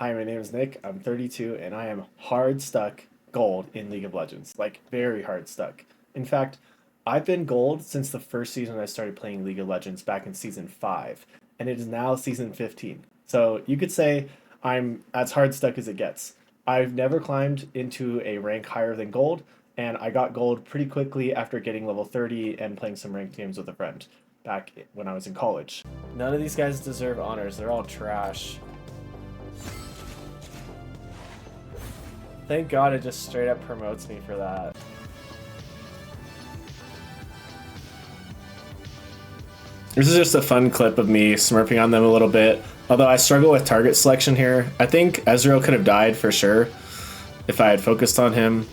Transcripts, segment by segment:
Hi, my name is Nick. I'm 32 and I am hard stuck gold in League of Legends. Like, very hard stuck. In fact, I've been gold since the first season I started playing League of Legends back in season 5, and it is now season 15. So you could say I'm as hard stuck as it gets. I've never climbed into a rank higher than gold, and I got gold pretty quickly after getting level 30 and playing some ranked games with a friend back when I was in college. None of these guys deserve honors, they're all trash. Thank God it just straight up promotes me for that. This is just a fun clip of me smurfing on them a little bit. Although I struggle with target selection here. I think Ezreal could have died for sure if I had focused on him.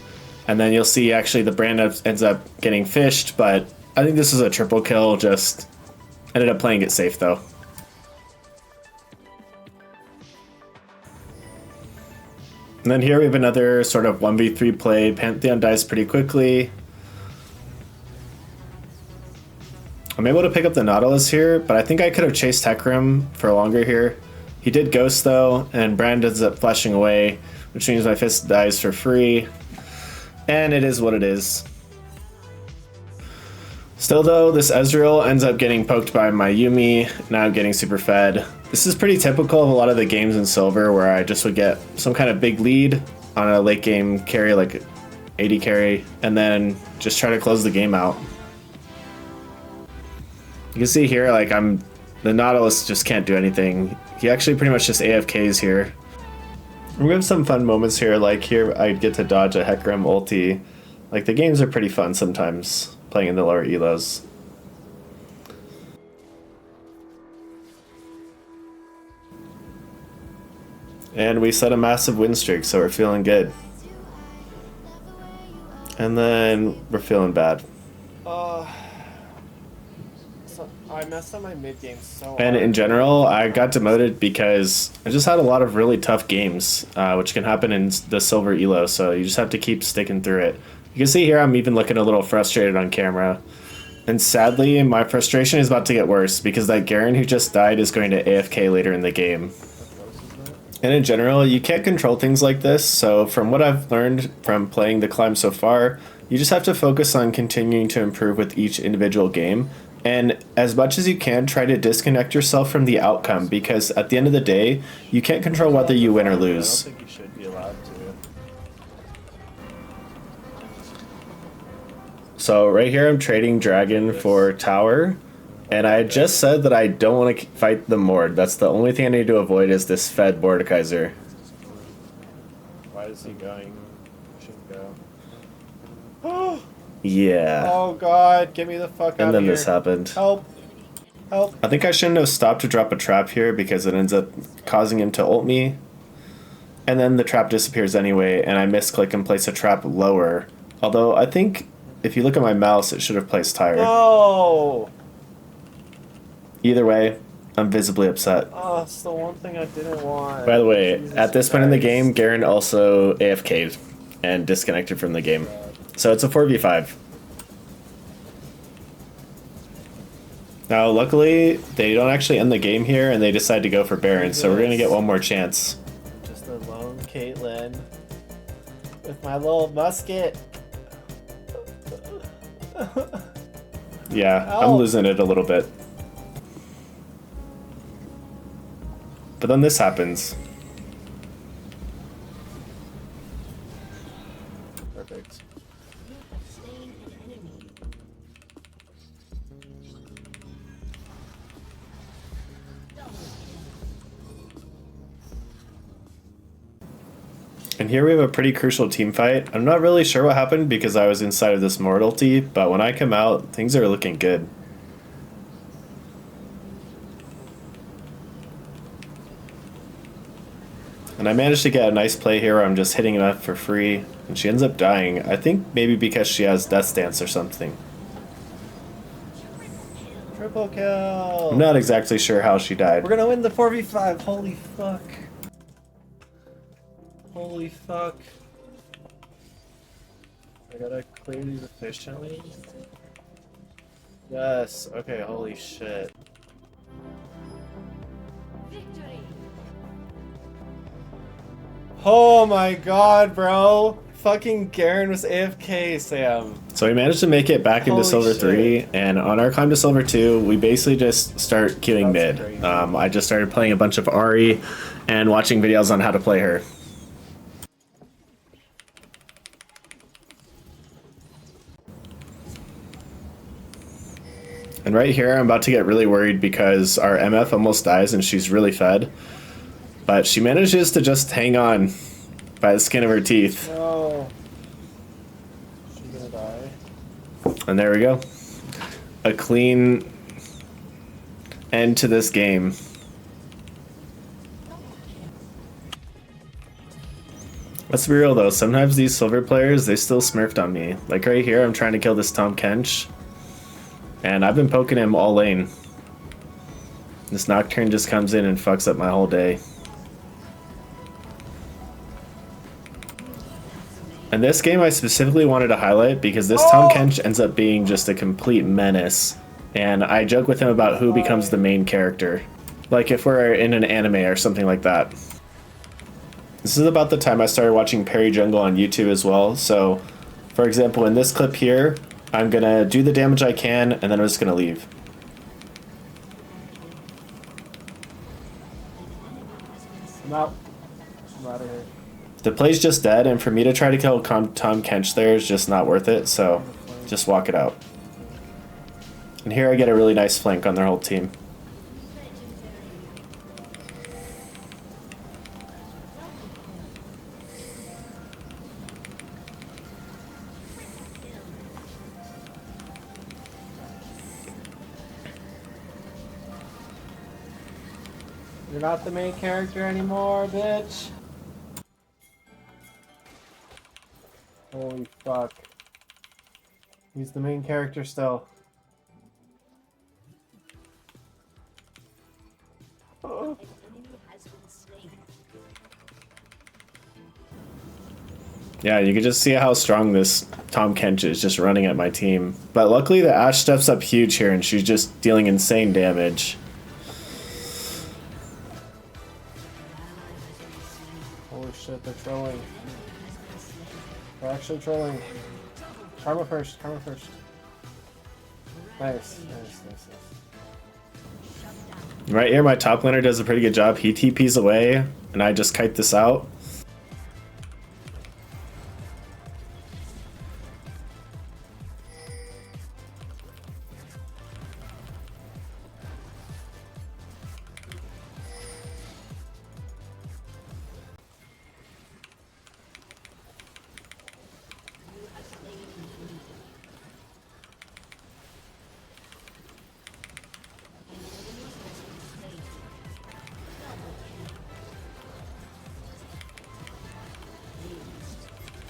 And then you'll see actually the brand ends up getting fished, but I think this is a triple kill, just ended up playing it safe though. And then here we have another sort of 1v3 play. Pantheon dies pretty quickly. I'm able to pick up the Nautilus here, but I think I could have chased Hecarim for longer here. He did Ghost though, and Brand ends up flashing away, which means my Fist dies for free. And it is what it is. Still though, this Ezreal ends up getting poked by my Yuumi, now I'm getting super fed. This is pretty typical of a lot of the games in Silver where I just would get some kind of big lead on a late game carry, like AD carry, and then just try to close the game out. You can see here, like the Nautilus just can't do anything. He actually pretty much just AFKs here. We have some fun moments here, like here I get to dodge a Hecarim ulti. Like the games are pretty fun sometimes, playing in the lower elos. And we set a massive win streak, so we're feeling good. And then we're feeling bad. I messed up my mid game so hard. And in general, I got demoted because I just had a lot of really tough games, which can happen in the Silver Elo, so you just have to keep sticking through it. You can see here I'm even looking a little frustrated on camera. And sadly, my frustration is about to get worse because that Garen who just died is going to AFK later in the game. And in general, you can't control things like this, so from what I've learned from playing the climb so far, you just have to focus on continuing to improve with each individual game. And as much as you can, try to disconnect yourself from the outcome, because at the end of the day, you can't control whether you win or lose. I don't think you should be allowed to. So right here I'm trading Dragon for Tower, and I just said that I don't want to fight the Mord. That's the only thing I need to avoid is this fed Mordekaiser. Why is he going? Shouldn't go. Oh! Yeah. Oh god, get me the fuck out of here. And then this happened. Help. Help. I think I shouldn't have stopped to drop a trap here because it ends up causing him to ult me. And then the trap disappears anyway, and I misclick and place a trap lower. Although I think if you look at my mouse, it should have placed higher. No! Either way, I'm visibly upset. Oh, it's the one thing I didn't want. By the way, Jesus at this point in the game, Garen also AFK'd and disconnected from the game. So it's a 4v5. Now, luckily, they don't actually end the game here, and they decide to go for Baron, so we're going to get one more chance. Just a lone Caitlyn with my little musket. Yeah, help. I'm losing it a little bit. But then this happens. Perfect. And here we have a pretty crucial team fight. I'm not really sure what happened because I was inside of this mortality, but when I come out, things are looking good. And I managed to get a nice play here where I'm just hitting him up for free, and she ends up dying. I think maybe because she has Death Dance or something. Triple kill! I'm not exactly sure how she died. We're gonna win the 4v5, holy fuck. Holy fuck. I gotta clear these efficiently. Yes, okay, holy shit. Oh my god, bro. Fucking Garen was AFK, Sam. So we managed to make it back into Silver 3, and on our climb to Silver 2, we basically just start queuing mid. I just started playing a bunch of Ahri and watching videos on how to play her. And right here, I'm about to get really worried because our MF almost dies and she's really fed. But she manages to just hang on by the skin of her teeth. No. She's gonna die. And there we go. A clean end to this game. Let's be real though, sometimes these silver players, they still smurfed on me. Like right here, I'm trying to kill this Tahm Kench. And I've been poking him all lane. This Nocturne just comes in and fucks up my whole day. And this game I specifically wanted to highlight because this Tahm Kench ends up being just a complete menace. And I joke with him about who becomes the main character. Like if we're in an anime or something like that. This is about the time I started watching Parry Jungle on YouTube as well. So, for example, in this clip here, I'm gonna do the damage I can and then I'm just gonna leave. I'm out. I'm out of here. The play's just dead, and for me to try to kill Tahm Kench there is just not worth it, so just walk it out. And here I get a really nice flank on their whole team. You're not the main character anymore, bitch. Holy fuck. He's the main character still. Yeah, you can just see how strong this Tahm Kench is just running at my team. But luckily the Ashe steps up huge here and she's just dealing insane damage. Holy shit, they're trolling. They're actually trolling. Karma first, karma first. Nice, nice, nice, nice. Right here my top laner does a pretty good job. He TPs away and I just kite this out.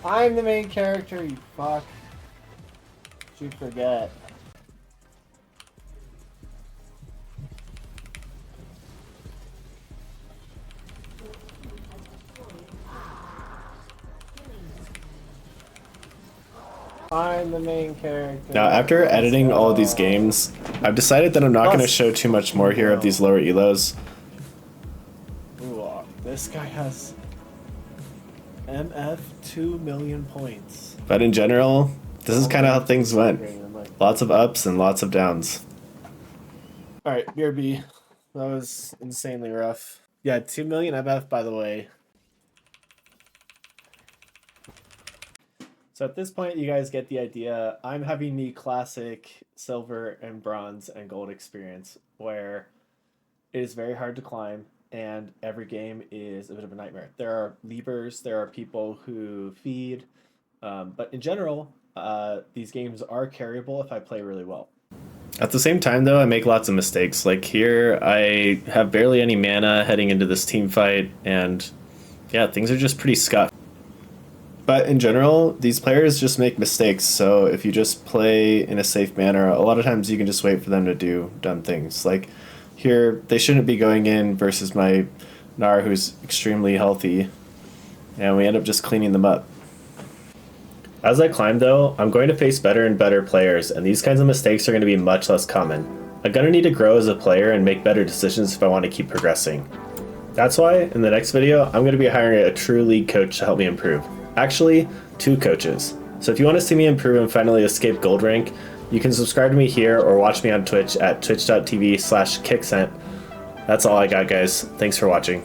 I'm the main character, you fuck. Did you forget? I'm the main character. Now, after editing all of these games, I've decided that I'm not going to show too much more here of these lower elos. Ooh, this guy has MF 2 million points. But in general, this is kind of how things went. Lots of ups and lots of downs. Alright, BRB. That was insanely rough. Yeah, 2 million MF, by the way. So at this point, you guys get the idea. I'm having the classic silver and bronze and gold experience where it is very hard to climb and every game is a bit of a nightmare. There are leapers, there are people who feed, but in general, these games are carryable if I play really well. At the same time, though, I make lots of mistakes. Like here, I have barely any mana heading into this team fight, and yeah, things are just pretty scuffed. But in general, these players just make mistakes, so if you just play in a safe manner, a lot of times you can just wait for them to do dumb things. Like here, they shouldn't be going in versus my Gnar, who's extremely healthy, and we end up just cleaning them up. As I climb though, I'm going to face better and better players, and these kinds of mistakes are going to be much less common. I'm going to need to grow as a player and make better decisions if I want to keep progressing. That's why in the next video, I'm going to be hiring a true league coach to help me improve. Actually, 2 coaches. So if you want to see me improve and finally escape gold rank, you can subscribe to me here or watch me on Twitch at twitch.tv/kicksent. That's all I got, guys. Thanks for watching.